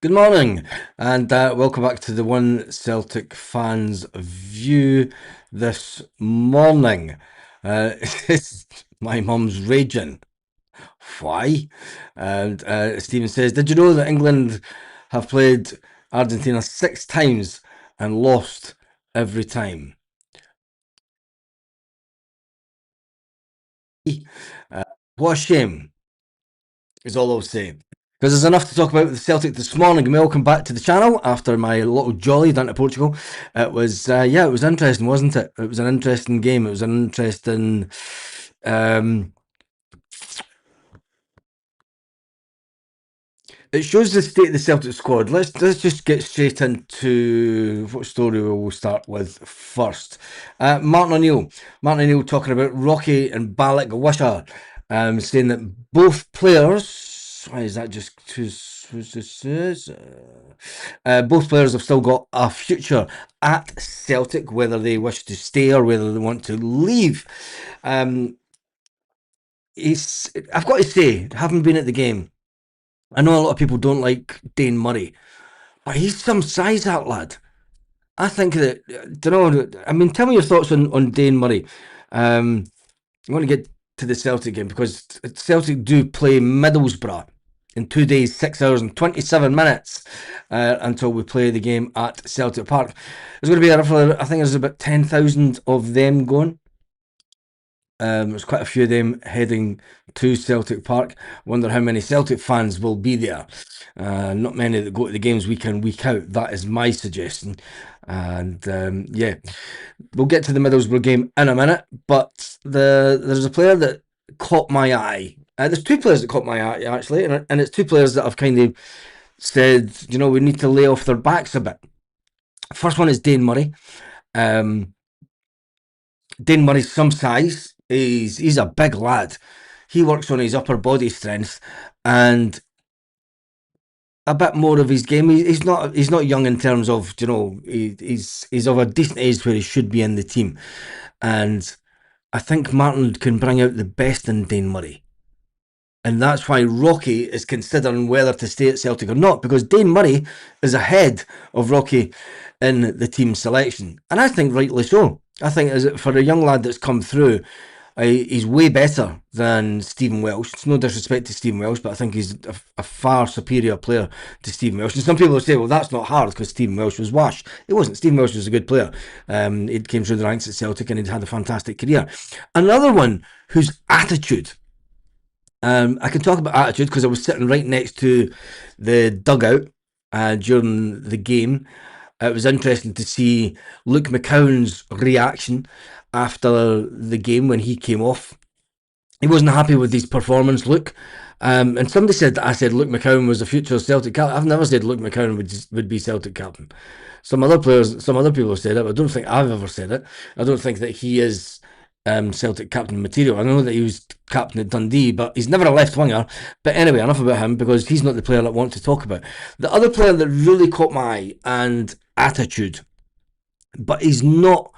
Good morning, and welcome back to the One Celtic Fans View this morning. My mum's raging. Why? And Stephen says, did you know that England have played Argentina 6 times and lost every time? Uh, what a shame, is all I'll say. Because there's enough to talk about with the Celtic this morning. Welcome back to the channel after my little jolly down to Portugal. It was, it was interesting, wasn't it? It was an interesting game. It was an interesting. It shows the state of the Celtic squad. Let's just get straight into what story we will start with first. Martin O'Neill. Martin O'Neill talking about Rocky and Balak Wisha, saying that both players. Why is that just too? Both players have still got a future at Celtic, whether they wish to stay or whether they want to leave. I've got to say, having been at the game, I know a lot of people don't like Dane Murray, but he's some size, that lad. I think that, don't know, I mean, tell me your thoughts on Dane Murray. I'm going to get to the Celtic game because Celtic do play Middlesbrough in 2 days, 6 hours and 27 minutes until we play the game at Celtic Park. There's going to be I think there's about 10,000 of them going. There's quite a few of them heading to Celtic Park. Wonder how many Celtic fans will be there. Not many that go to the games week in, week out. That is my suggestion. And yeah, we'll get to the Middlesbrough game in a minute. But there's a player that caught my eye. There's two players that caught my eye, actually. And it's two players that I've kind of said, we need to lay off their backs a bit. First one is Dane Murray. Dane Murray's some size. He's a big lad. He works on his upper body strength and a bit more of his game. He's not young in terms of he's of a decent age where he should be in the team, and I think Martin can bring out the best in Dane Murray. And that's why Rocky is considering whether to stay at Celtic or not, because Dane Murray is ahead of Rocky in the team selection. And I think rightly so. I think for a young lad that's come through, he's way better than Stephen Welsh. It's no disrespect to Stephen Welsh, but I think he's a far superior player to Stephen Welsh. And some people will say, well, that's not hard because Stephen Welsh was wash. It wasn't. Stephen Welsh was a good player. He came through the ranks at Celtic and he'd had a fantastic career. Another one whose attitude, I can talk about attitude because I was sitting right next to the dugout during the game. It was interesting to see Luke McCown's reaction after the game when he came off. He wasn't happy with his performance, Luke. And somebody said that I said Luke McCown was a future Celtic captain. I've never said Luke McCown would be Celtic captain. Some other people have said it, but I don't think I've ever said it. I don't think that he is Celtic captain material. I know that he was captain at Dundee, but he's never a left winger. But anyway, enough about him because he's not the player that I want to talk about. The other player that really caught my eye and attitude, but he's not.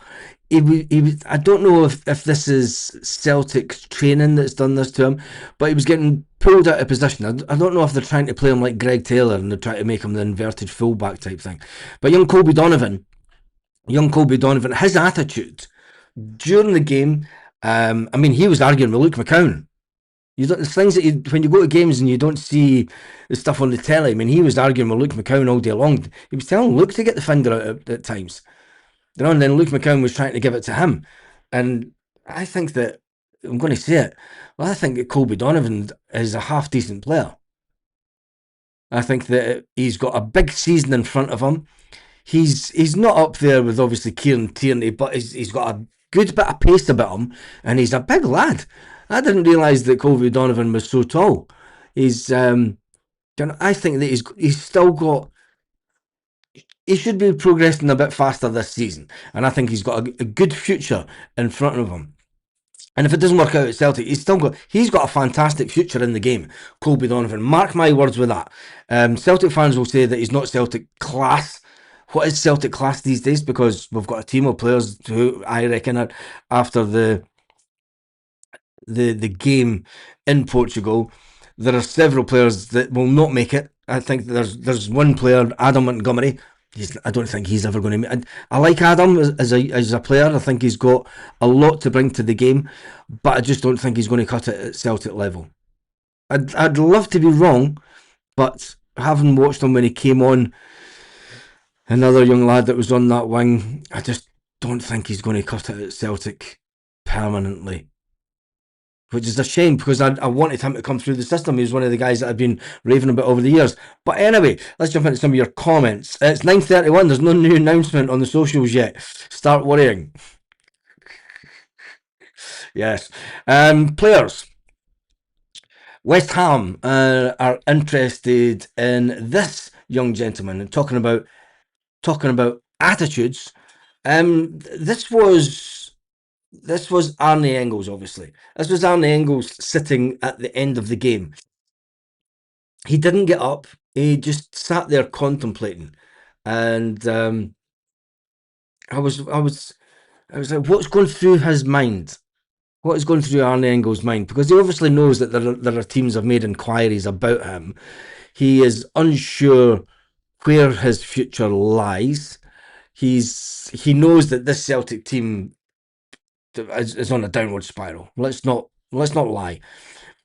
I don't know if this is Celtic's training that's done this to him, but he was getting pulled out of position. I don't know if they're trying to play him like Greg Taylor and they're trying to make him the inverted fullback type thing. But young Colby Donovan, his attitude during the game, he was arguing with Luke McCown. There's things that when you go to games and you don't see the stuff on the telly. I mean, he was arguing with Luke McCown all day long. He was telling Luke to get the finger out at times. And then Luke McCown was trying to give it to him. And I think that, I'm going to say it, I think that Colby Donovan is a half decent player. I think that he's got a big season in front of him. He's not up there with obviously Kieran Tierney, but he's got a good bit of pace about him, and he's a big lad. I didn't realise that Colby Donovan was so tall. I think that he's still got. He should be progressing a bit faster this season, and I think he's got a good future in front of him. And if it doesn't work out at Celtic, he's got a fantastic future in the game. Colby Donovan, mark my words with that. Celtic fans will say that he's not Celtic class. What is Celtic class these days? Because we've got a team of players who I reckon after the game in Portugal, There are several players that will not make it. I think there's one player, Adam Montgomery. I don't think he's ever going to make. I like Adam as a player. I think he's got a lot to bring to the game, but I just don't think he's going to cut it at Celtic level. I'd love to be wrong, but having watched him when he came on, another young lad that was on that wing, I just don't think he's going to cut it at Celtic permanently. Which is a shame because I wanted him to come through the system. He was one of the guys that I've been raving about over the years. But anyway, let's jump into some of your comments. It's 9:31. There's no new announcement on the socials yet. Start worrying. Yes. Players. West Ham are interested in this young gentleman and talking about attitudes. This was Arne Engels, obviously. This was Arne Engels sitting at the end of the game. He didn't get up. He just sat there contemplating, and I was like, what's going through his mind? What is going through Arne Engels' mind? Because he obviously knows that there are teams have made inquiries about him. He is unsure where his future lies. He knows that this Celtic team is on a downward spiral. Let's not lie.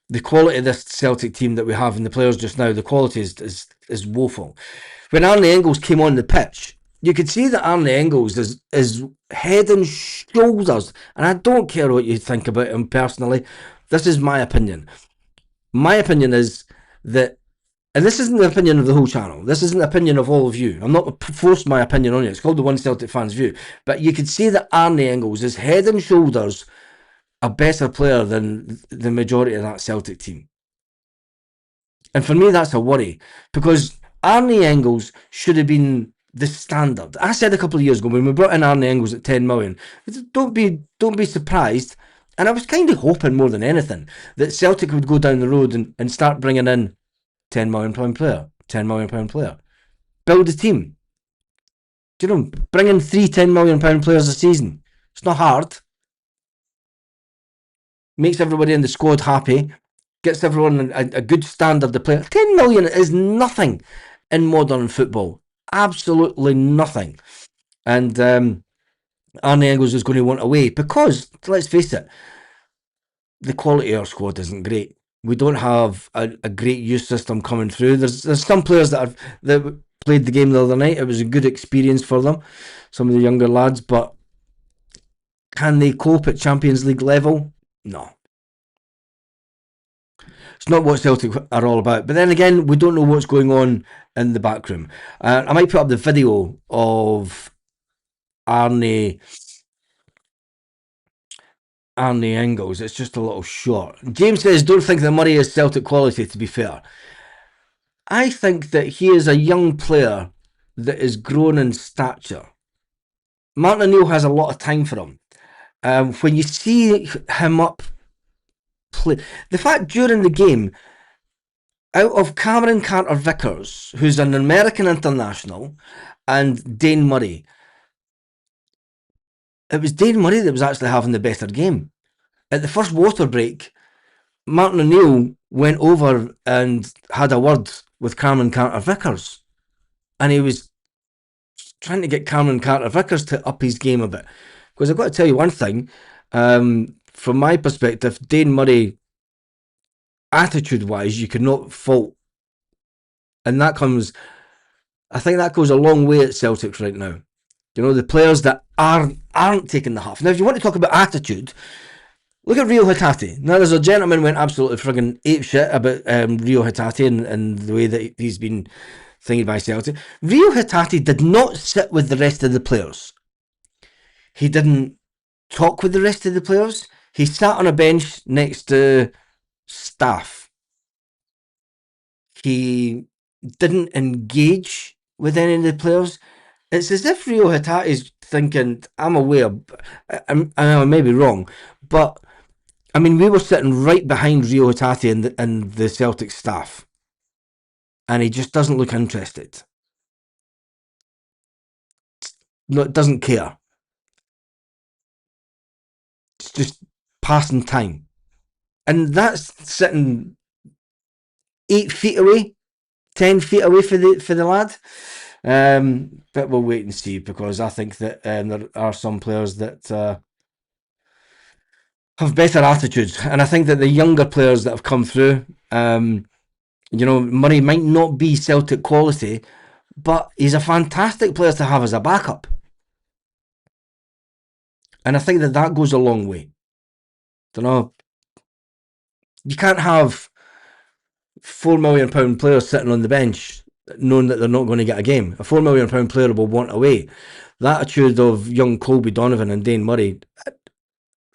The quality of this Celtic team that we have and the players just now, the quality is woeful. When Arne Engels came on the pitch, you could see that Arne Engels is head and shoulders, and I don't care what you think about him personally. This is my opinion. My opinion is that, and this isn't the opinion of the whole channel. This isn't the opinion of all of you. I'm not forced my opinion on you. It's called the One Celtic Fans View. But you could see that Arne Engels is head and shoulders a better player than the majority of that Celtic team. And for me, that's a worry, because Arne Engels should have been the standard. I said a couple of years ago when we brought in Arne Engels at 10 million, don't be surprised. And I was kind of hoping more than anything that Celtic would go down the road and start bringing in £10 million player, £10 million player. Build a team. Do you know, bring in three £10 million players a season. It's not hard. Makes everybody in the squad happy. Gets everyone a good standard of play. 10 million is nothing in modern football. Absolutely nothing. And Arne Engels is going to want away because, let's face it, the quality of our squad isn't great. We don't have a great youth system coming through. There's some players that played the game the other night. It was a good experience for them, some of the younger lads, but can they cope at Champions League level? No. It's not what Celtic are all about. But then again, we don't know what's going on in the back room. I might put up the video of Arne Engels. It's just a little short. James says, don't think that Murray is Celtic quality, to be fair. I think that he is a young player that is grown in stature. Martin O'Neill has a lot of time for him. When you see him up play, the fact during the game, out of Cameron Carter-Vickers, who's an American international, and Dane Murray, it was Dane Murray that was actually having the better game. At the first water break, Martin O'Neill went over and had a word with Cameron Carter-Vickers, and he was trying to get Cameron Carter-Vickers to up his game a bit. Because I've got to tell you one thing, from my perspective, Dane Murray, attitude-wise, you could not fault. And that comes, I think that goes a long way at Celtic right now. You know, the players that aren't taking the half. Now, if you want to talk about attitude, look at Rio Hatate. Now, there's a gentleman went absolutely friggin' apeshit about Rio Hatate and the way that he's been thinking by Celtic. Rio Hatate did not sit with the rest of the players. He didn't talk with the rest of the players. He sat on a bench next to staff. He didn't engage with any of the players. It's as if Rio Hatate is thinking, I'm aware, I may be wrong, but I mean, we were sitting right behind Rio Hatate and the Celtic staff, and he just doesn't look interested. No, doesn't care. It's just passing time. And that's sitting 8 feet away, 10 feet away for the lad. But we'll wait and see, because I think that there are some players that have better attitudes, and I think that the younger players that have come through, Murray might not be Celtic quality, but he's a fantastic player to have as a backup, and I think that goes a long way. Don't know. You can't have £4 million players sitting on the bench knowing that they're not going to get a game. A £4 million player will want away. The attitude of young Colby Donovan and Dane Murray,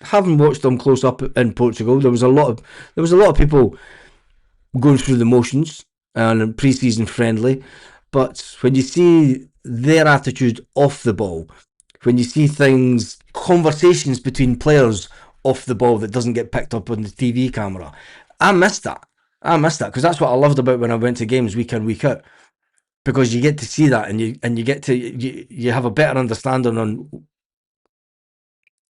having watched them close up in Portugal, there was a lot of people going through the motions and pre-season friendly, but when you see their attitude off the ball, when you see conversations between players off the ball that doesn't get picked up on the TV camera, I missed that because that's what I loved about when I went to games week in, week out, because you get to see that, and you get to you have a better understanding on,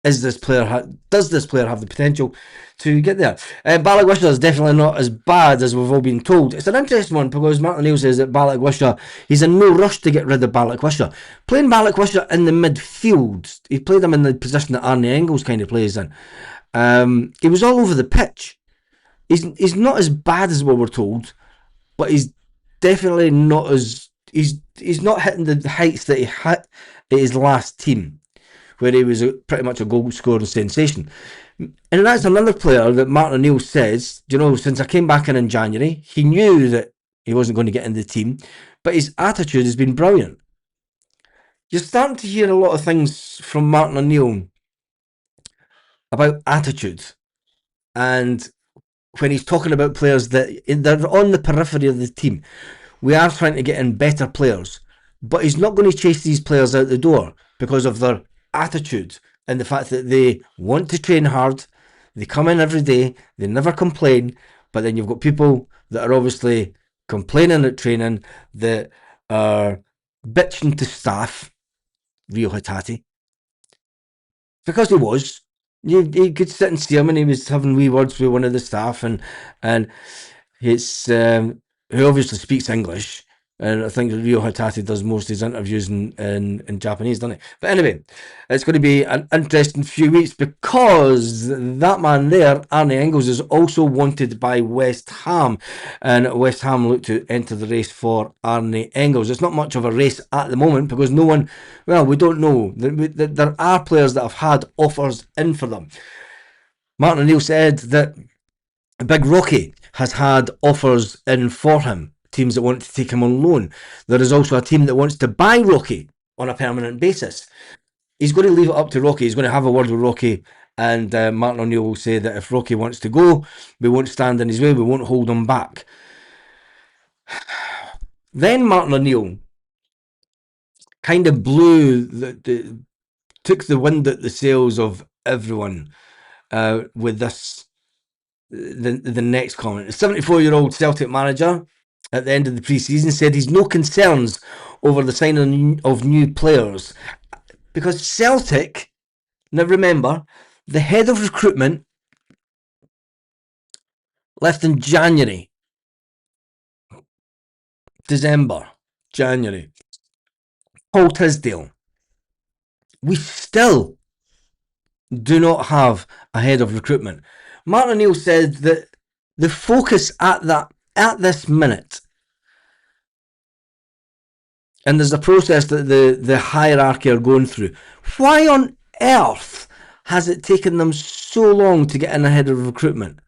does this player have the potential to get there? Balagwisha is definitely not as bad as we've all been told. It's an interesting one, because Martin O'Neill says that Balagwisha, he's in no rush to get rid of Balagwisha. Playing Balagwisha in the midfield, he played him in the position that Arnie Engels kind of plays in. He was all over the pitch. He's not as bad as what we're told, but he's definitely not as he's not hitting the heights that he hit at his last team, where he was pretty much a goal scoring sensation. And that's another player that Martin O'Neill says, since I came back in January, he knew that he wasn't going to get in the team, but his attitude has been brilliant. You're starting to hear a lot of things from Martin O'Neill about attitude, and when he's talking about players that they're on the periphery of the team. We are trying to get in better players, but he's not going to chase these players out the door because of their attitude and the fact that they want to train hard, they come in every day, they never complain. But then you've got people that are obviously complaining at training, that are bitching to staff. Rio Hatate, because he was. You could sit and see him, and he was having wee words with one of the staff, and it's who obviously speaks English, and I think Rio Hatate does most of his interviews in Japanese, doesn't he? But anyway, it's going to be an interesting few weeks, because that man there, Arnie Engels, is also wanted by West Ham, and West Ham look to enter the race for Arnie Engels. It's not much of a race at the moment, because we don't know. There are players that have had offers in for them. Martin O'Neill said that Big Rocky has had offers in for him, teams that want to take him on loan. There is also a team that wants to buy Rocky on a permanent basis. He's going to leave it up to Rocky. He's going to have a word with Rocky, and Martin O'Neill will say that if Rocky wants to go, we won't stand in his way, we won't hold him back. Then Martin O'Neill kind of took the wind at the sails of everyone with this. The next comment. The 74-year-old Celtic manager at the end of the pre-season said he's no concerns over the signing of new players, because Celtic, now remember, the head of recruitment left in January. Paul Tisdale. We still do not have a head of recruitment. Martin O'Neill said that the focus at this minute, and there's a process that the hierarchy are going through. Why on earth has it taken them so long to get in ahead of recruitment?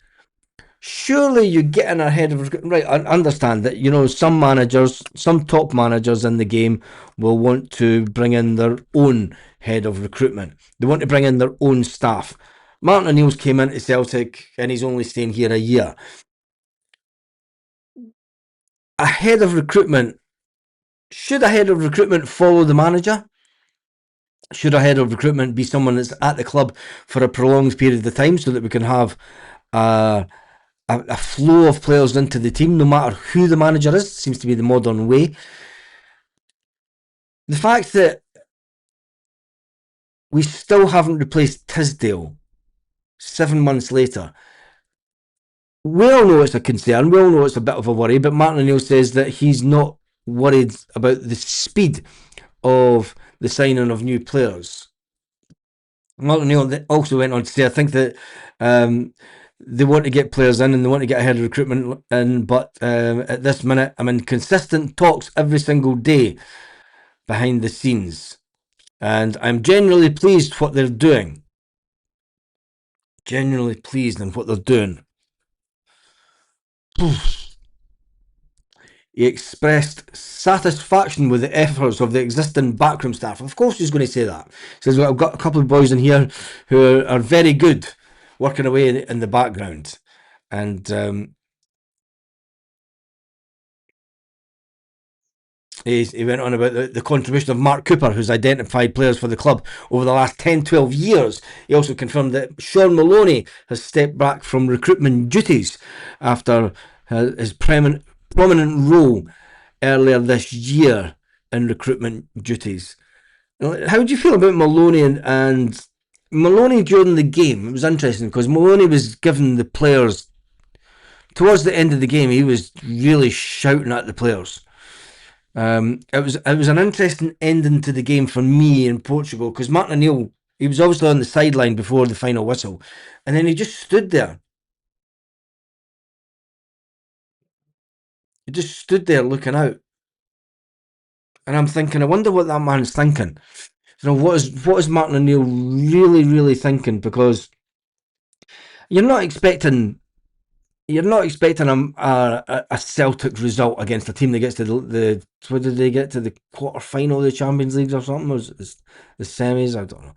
Surely you get in ahead of recruitment. Right, I understand that, some top managers in the game will want to bring in their own head of recruitment. They want to bring in their own staff. Martin O'Neill's came into Celtic and he's only staying here a year. A head of recruitment, should a head of recruitment follow the manager? Should a head of recruitment be someone that's at the club for a prolonged period of time, so that we can have a flow of players into the team, no matter who the manager is? Seems to be the modern way. The fact that we still haven't replaced Tisdale 7 months later, we all know it's a concern. We all know it's a bit of a worry. But Martin O'Neill says that he's not worried about the speed of the signing of new players. Martin O'Neill also went on to say, I think that they want to get players in and they want to get ahead of recruitment in, but at this minute, I'm in consistent talks every single day behind the scenes. And I'm generally pleased what they're doing. Genuinely pleased in what they're doing. He expressed satisfaction with the efforts of the existing backroom staff. Of course he's going to say that. He says, well, I've got a couple of boys in here who are very good working away in the background. And he went on about the contribution of Mark Cooper, who's identified players for the club over the last 10-12 years. He also confirmed that Sean Maloney has stepped back from recruitment duties after his prominent role earlier this year in recruitment duties. How do you feel about Maloney and Maloney during the game? It was interesting because Maloney was giving the players, towards the end of the game, he was really shouting at the players. It was an interesting ending to the game for me in Portugal because Martin O'Neill, he was obviously on the sideline before the final whistle, and then he just stood there. He just stood there looking out, and I'm thinking, I wonder what that man's thinking. You know, what is Martin O'Neill really thinking? Because you're not expecting a Celtic result against a team that gets to the what did they get to, the quarter final of the Champions League or something? Or was it the semis? I don't know.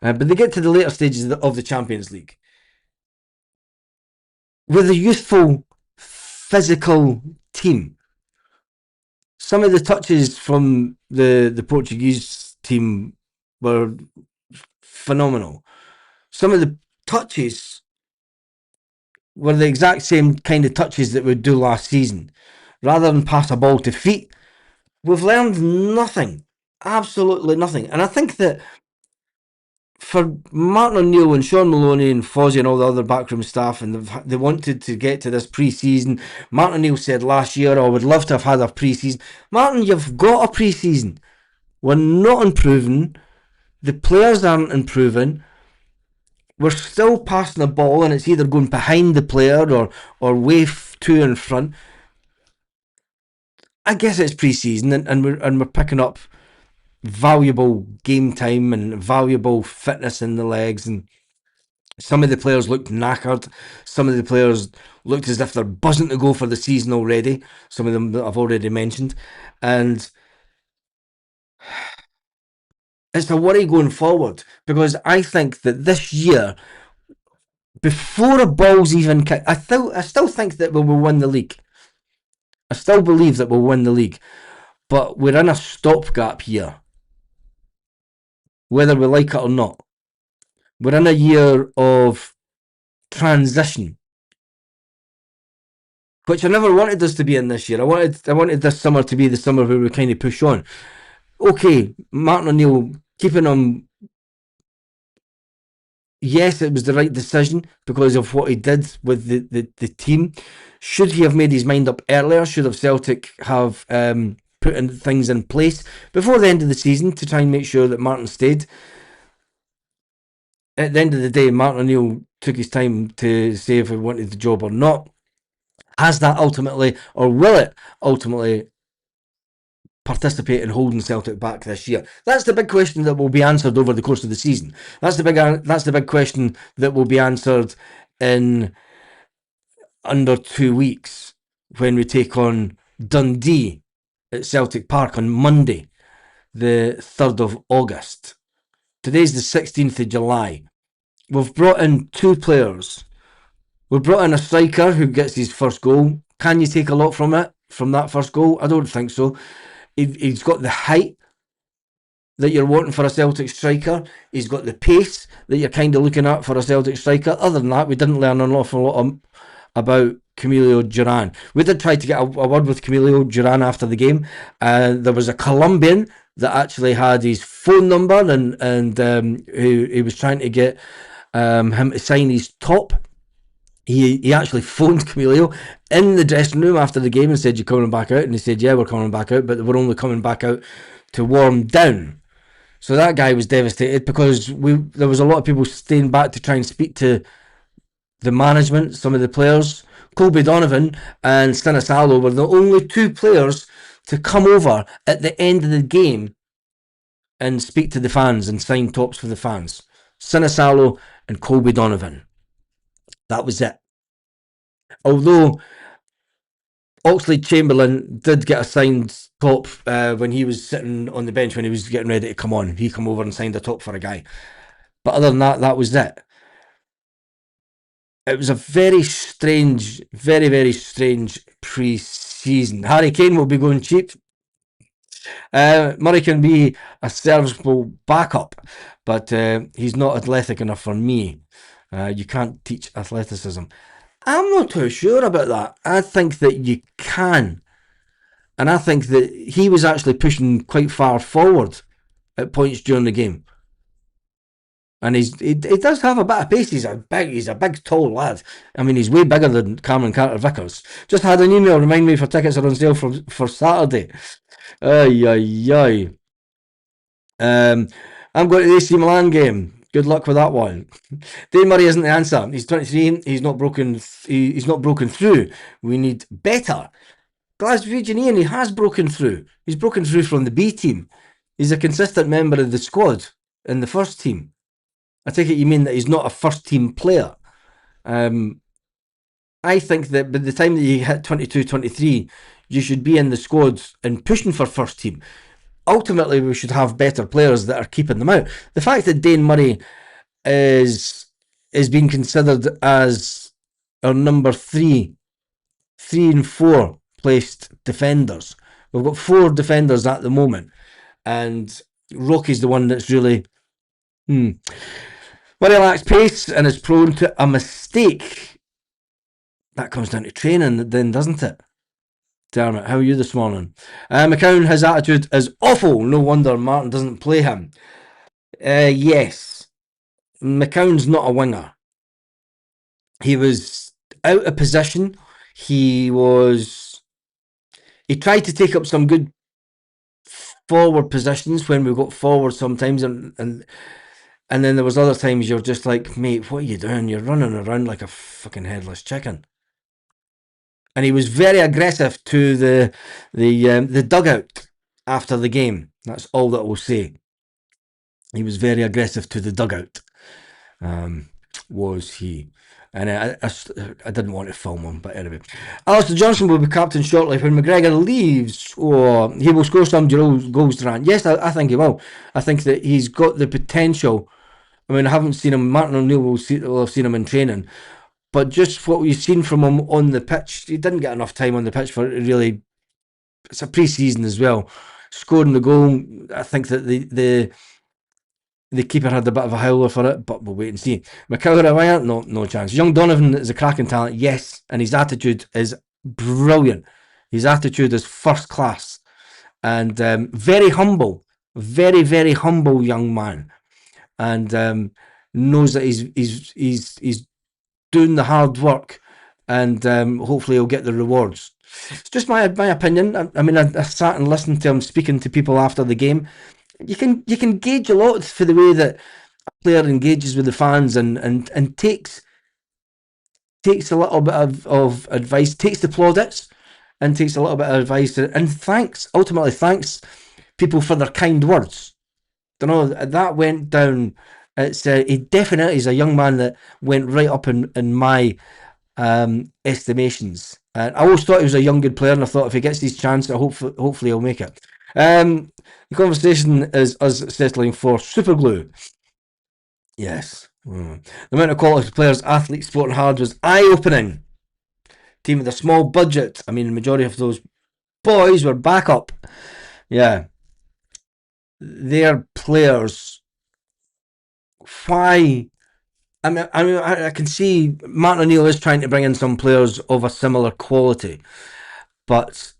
But they get to the later stages of the Champions League with a youthful, physical team. Some of the touches from the Portuguese team were phenomenal. Some of the touches were the exact same kind of touches that we'd do last season. Rather than pass a ball to feet, we've learned nothing. Absolutely nothing. And I think that for Martin O'Neill and Sean Maloney and Fozzie and all the other backroom staff, and they wanted to get to this pre-season. Martin O'Neill said last year, I would love to have had a pre-season. Martin, you've got a pre-season. We're not improving. The players aren't improving. We're still passing the ball and it's either going behind the player or way too in front. I guess it's pre-season and we're picking up valuable game time and valuable fitness in the legs, and some of the players looked knackered. Some of the players looked as if they're buzzing to go for the season already. Some of them that I've already mentioned. And it's a worry going forward because I think that this year, before a ball's even kicked, I still think that we will win the league. I still believe that we'll win the league. But we're in a stopgap year, whether we like it or not. We're in a year of transition, which I never wanted us to be in this year. I wanted this summer to be the summer where we kind of push on. Okay, Martin O'Neill, keeping him. Yes, it was the right decision because of what he did with the team. Should he have made his mind up earlier? Should have Celtic have put in things in place before the end of the season to try and make sure that Martin stayed? At the end of the day, Martin O'Neill took his time to say if he wanted the job or not. Has that ultimately, or will it ultimately, participate in holding Celtic back this year? That's the big question that will be answered over the course of the season. That's the big question that will be answered in under 2 weeks when we take on Dundee at Celtic Park on Monday, the 3rd of August. Today's the 16th of July. We've brought in 2 players. We've brought in a striker who gets his first goal. Can you take a lot from that first goal? I don't think so. He's got the height that you're wanting for a Celtic striker. He's got the pace that you're kind of looking at for a Celtic striker. Other than that, we didn't learn an awful lot about Camilo Duran. We did try to get a word with Camilo Duran after the game. There was a Colombian that actually had his phone number and he was trying to get him to sign his top. he actually phoned Camilio in the dressing room after the game and said, "You're coming back out?" And he said, "Yeah, we're coming back out, but we're only coming back out to warm down." So that guy was devastated because there was a lot of people staying back to try and speak to the management, some of the players. Colby Donovan and Sinisalo were the only two players to come over at the end of the game and speak to the fans and sign tops for the fans. Sinisalo and Colby Donovan. That was it. Although Oxley Chamberlain did get a signed top when he was sitting on the bench when he was getting ready to come on. He come over and signed a top for a guy. But other than that, that was it. It was a very strange, very, very strange pre-season. Harry Kane will be going cheap. Murray can be a serviceable backup, but he's not athletic enough for me. You can't teach athleticism. I'm not too sure about that. I think that you can. And I think that he was actually pushing quite far forward at points during the game. And he does have a bit of pace. He's a big tall lad. I mean, he's way bigger than Cameron Carter Vickers. Just had an email remind me for tickets are on sale for Saturday. Ay ay ay. I'm going to the AC Milan game. Good luck with that one. Dave Murray isn't the answer. He's 23. He's not broken. He's not broken through. We need better. Glaswegian he has broken through. He's broken through from the B team. He's a consistent member of the squad in the first team. I take it you mean that he's not a first team player. I think that by the time that you hit 22, 23, you should be in the squad and pushing for first team. Ultimately, we should have better players that are keeping them out. The fact that Dane Murray is being considered as our number three and four placed defenders. We've got four defenders at the moment, and Rocky's the one that's really very lacks pace and is prone to a mistake. That comes down to training, then, doesn't it? Dermot, how are you this morning? McCown, his attitude is awful. No wonder Martin doesn't play him. Yes, McCown's not a winger. He was out of position. He tried to take up some good forward positions when we got forward sometimes, and then there was other times you're just like, mate, what are you doing? You're running around like a fucking headless chicken. And he was very aggressive to the dugout after the game. That's all that we'll say. He was very aggressive to the dugout. Was he? And I didn't want to film him, but anyway. Alistair Johnson will be captain shortly when McGregor leaves. Or he will score some goals, Durant. Yes, I think he will. I think that he's got the potential. I mean, I haven't seen him. Martin O'Neill will have seen him in training. But just what we've seen from him on the pitch, he didn't get enough time on the pitch for it really. It's a pre-season as well. Scoring the goal, I think that the keeper had a bit of a howler for it, but we'll wait and see. McCowher, no chance. Young Donovan is a cracking talent, yes, and his attitude is brilliant. His attitude is first class, and very humble, very, very humble young man, and knows that he's doing the hard work, and hopefully he'll get the rewards. It's just my opinion. I mean, I sat and listened to him speaking to people after the game. You can gauge a lot for the way that a player engages with the fans and takes a little bit of advice, takes the plaudits and takes a little bit of advice and ultimately thanks people for their kind words. Don't know, that went down. He definitely is a young man that went right up in my estimations. And I always thought he was a young good player, and I thought if he gets his chance, hopefully he'll make it. The conversation is us settling for superglue. Yes. The amount of quality players, athletes, sporting hard was eye-opening. Team with a small budget. I mean, the majority of those boys were back up. Yeah. They're players. Why? I mean, I can see Martin O'Neill is trying to bring in some players of a similar quality, but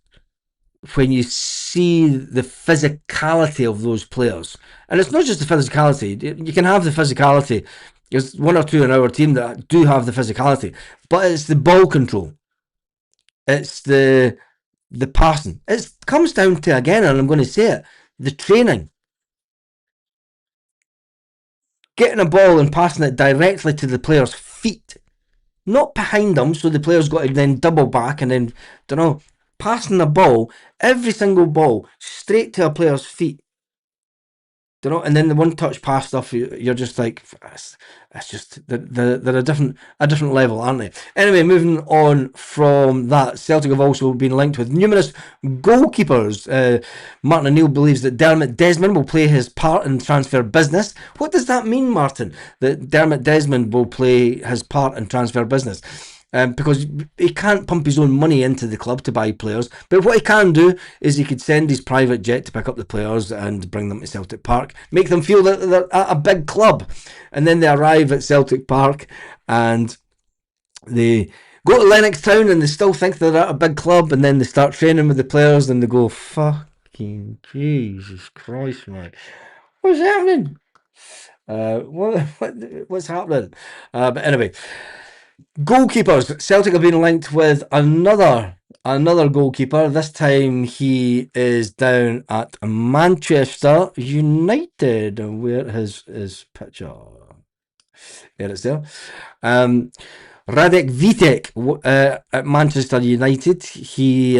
when you see the physicality of those players. And it's not just the physicality. You can have the physicality. There's one or two in our team that do have the physicality, but it's the ball control. It's the passing. It comes down to, again, and I'm going to say it, the training. Getting a ball and passing it directly to the player's feet, not behind them, so the player's got to then double back and then, don't know, passing the ball, every single ball, straight to a player's feet. Don't know, and then the one touch pass stuff, you're just like, it's just they're a different level, aren't they? Anyway, moving on from that, Celtic have also been linked with numerous goalkeepers. Martin O'Neill believes that Dermot Desmond will play his part in transfer business. What does that mean, Martin? That Dermot Desmond will play his part in transfer business? Because he can't pump his own money into the club to buy players. But what he can do is he could send his private jet to pick up the players and bring them to Celtic Park, make them feel that they're at a big club. And then they arrive at Celtic Park and they go to Lennox Town and they still think they're at a big club, and then they start training with the players and they go, fucking Jesus Christ, man. What's happening? What's happening? But anyway, goalkeepers. Celtic have been linked with another goalkeeper. This time he is down at Manchester United. Where his picture? There it's there. Radek Vitek at Manchester United. He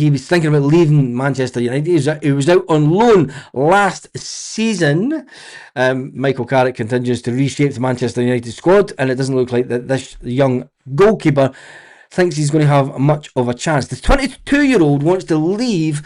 was thinking about leaving Manchester United. He was out on loan last season. Michael Carrick continues to reshape the Manchester United squad, and it doesn't look like that this young goalkeeper thinks he's going to have much of a chance. The 22-year-old wants to leave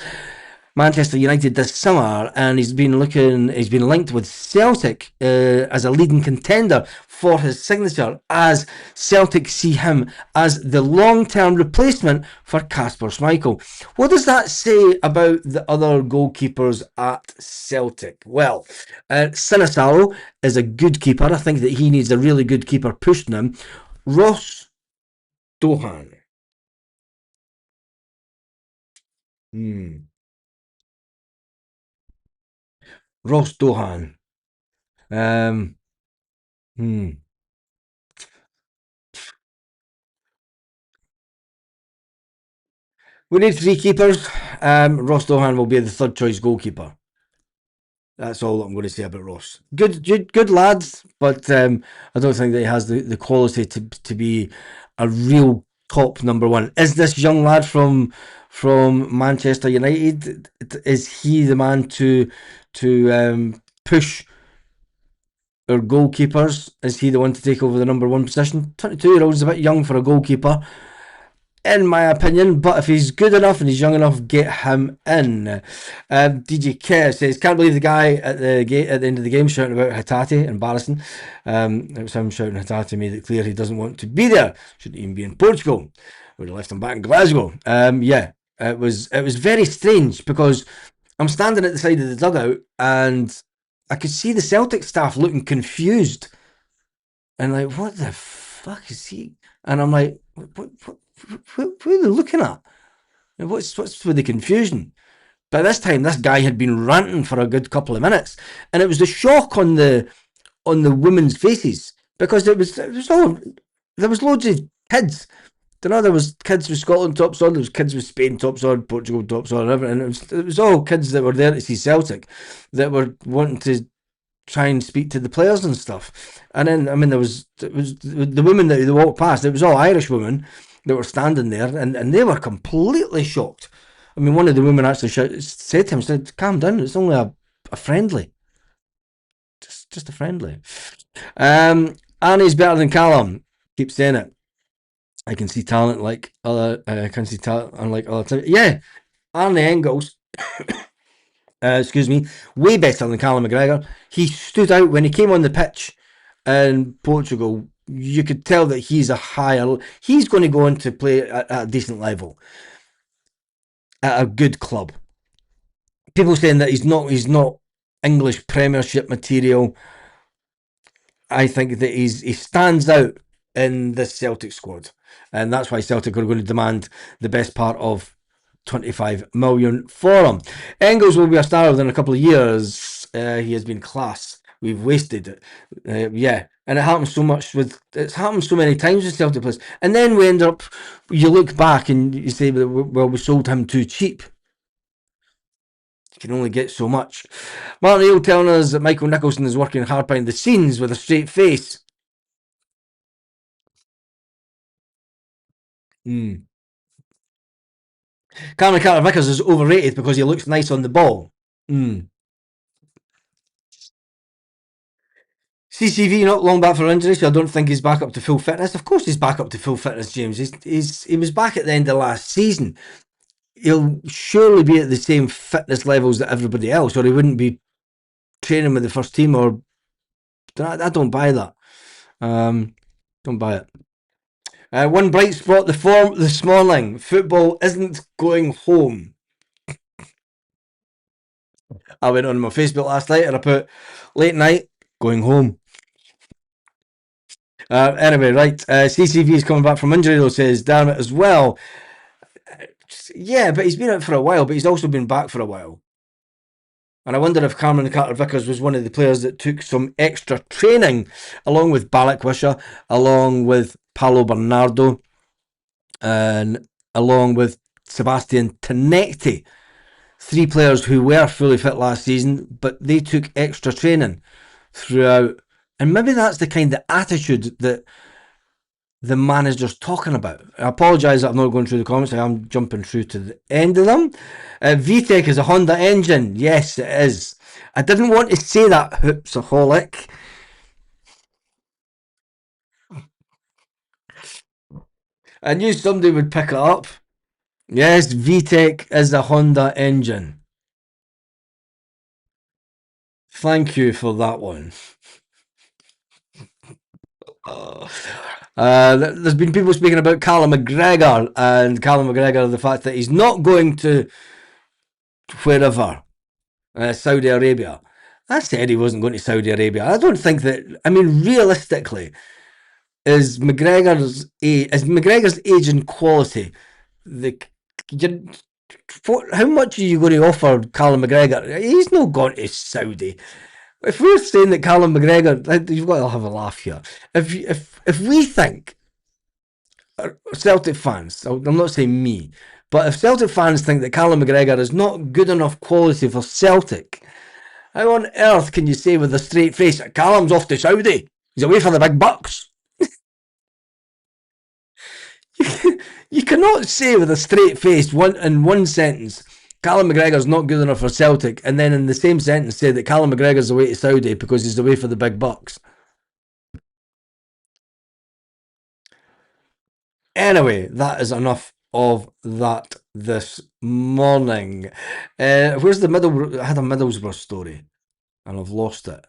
Manchester United this summer, and he's been linked with Celtic as a leading contender for his signature, as Celtic see him as the long-term replacement for Kasper Schmeichel. What does that say about the other goalkeepers at Celtic? Well, Sinisalo is a good keeper. I think that he needs a really good keeper pushing him. Ross Dohan. Ross Dohan. Hmm. We need three keepers. Ross Dohan will be the third choice goalkeeper. That's all I'm going to say about Ross. Good lads, but I don't think that he has the quality to be a real top number one. Is this young lad from Manchester United? Is he the man to push our goalkeepers? Is he the one to take over the number one position? 22-year-old is a bit young for a goalkeeper, in my opinion, but if he's good enough and he's young enough, get him in. DJ Kerr says, can't believe the guy at the end of the game shouting about Hatate. Embarrassing. It was him shouting Hatate made it clear he doesn't want to be there. Shouldn't even be in Portugal. Would have left him back in Glasgow. Yeah, it was very strange, because I'm standing at the side of the dugout and I could see the Celtic staff looking confused and like, what the fuck is he? And I'm like, what are they looking at? What's with the confusion? By this time, this guy had been ranting for a good couple of minutes, and it was the shock on the women's faces, because there was loads of kids. There was kids with Scotland tops on, there was kids with Spain tops on, Portugal tops on, and everything. It was all kids that were there to see Celtic, that were wanting to try and speak to the players and stuff. And then, I mean, it was the women that they walked past. It was all Irish women that were standing there, and they were completely shocked. I mean, one of the women actually said to him, said, "Calm down. It's only a friendly, just a friendly." Arnie's better than Callum. Keep saying it. I can see talent like other. I can see talent unlike other. Yeah, Arnie Engels. Excuse me, way better than Callum McGregor. He stood out when he came on the pitch in Portugal. You could tell that he's he's going to go on to play at a decent level at a good club. People saying that he's not English Premiership material. I think that he stands out in this Celtic squad, and that's why Celtic are going to demand the best part of 25 million for him. Engels will be a star within a couple of years. He has been class. We've wasted it. Yeah. And it happens so much it's happened so many times with Celtic players. And then we end up, you look back and you say, well, we sold him too cheap. You can only get so much. Martin Neal telling us that Michael Nicholson is working hard behind the scenes with a straight face. Cameron Carter-Vickers is overrated because he looks nice on the ball. CCV not long back for injury, so I don't think he's back up to full fitness. Of course he's back up to full fitness, James. He was back at the end of last season. He'll surely be at the same fitness levels that everybody else, or he wouldn't be training with the first team. Or I don't buy that. Don't buy it. One bright spot, the form this morning. Football isn't going home. I went on my Facebook last night and I put late night going home. Anyway, right. CCV is coming back from injury, though, says Dermot as well. Yeah, but he's been out for a while, but he's also been back for a while. And I wonder if Cameron Carter-Vickers was one of the players that took some extra training, along with Balikwisha, along with Paolo Bernardo, and along with Sebastian Tenecti. 3 players who were fully fit last season, but they took extra training throughout. And maybe that's the kind of attitude that the manager's talking about. I apologise that I'm not going through the comments. I am jumping through to the end of them. VTEC is a Honda engine. Yes, it is. I didn't want to say that, Hoopsaholic. I knew somebody would pick it up. Yes, VTEC is a Honda engine. Thank you for that one. There's been people speaking about Callum McGregor and Callum McGregor, the fact that he's not going to wherever, Saudi Arabia. I said he wasn't going to Saudi Arabia. I don't think that. I mean, realistically, is McGregor's age and quality how much are you going to offer Callum McGregor? He's not going to Saudi. If we're saying that Callum McGregor, you've got to have a laugh here. If we think, Celtic fans, I'm not saying me, but if Celtic fans think that Callum McGregor is not good enough quality for Celtic, how on earth can you say with a straight face, Callum's off to Saudi? He's away for the big bucks. You cannot say with a straight face in one sentence, Callum McGregor's not good enough for Celtic, and then in the same sentence say that Callum McGregor's away to Saudi because he's away for the big bucks. Anyway, that is enough of that this morning. Where's the Middlesbrough? I had a Middlesbrough story and I've lost it.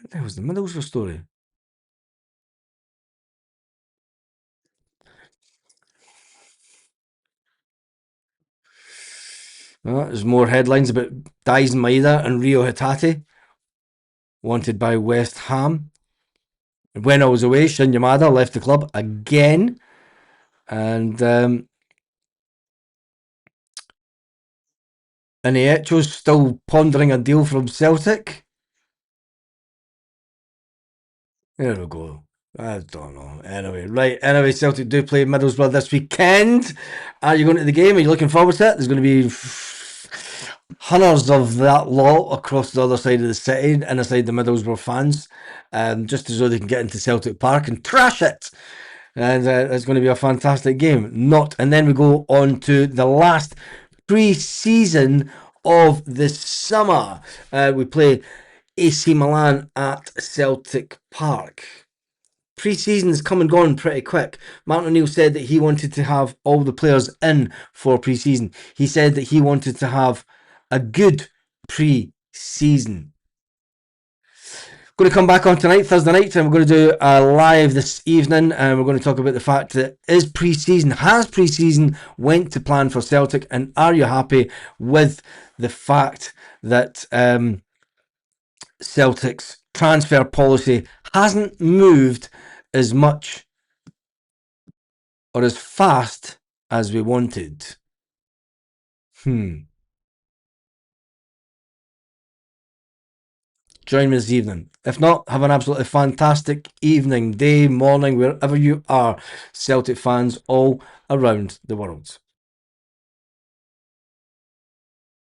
What the hell was the Middlesbrough story? There's more headlines about Daizen Maeda and Rio Hatate wanted by West Ham. When I was away, Shin Yamada left the club again. And Iniecho's still pondering a deal from Celtic. There we go. I don't know. Anyway, Celtic do play Middlesbrough this weekend. Are you going to the game? Are you looking forward to it? There's going to be hundreds of that lot across the other side of the city and aside the Middlesbrough fans, just as though they can get into Celtic Park and trash it. And it's going to be a fantastic game. And then we go on to the last pre-season of the summer. We play AC Milan at Celtic Park. Pre-season's come and gone pretty quick. Martin O'Neill said that he wanted to have all the players in for pre-season. He said that he wanted to have a good pre-season. Going to come back on tonight, Thursday night, and we're going to do a live this evening, and we're going to talk about the fact that has pre-season went to plan for Celtic, and are you happy with the fact that Celtic's transfer policy hasn't moved as much or as fast as we wanted. Join me this evening. If not, have an absolutely fantastic evening, day, morning, wherever you are, Celtic fans all around the world.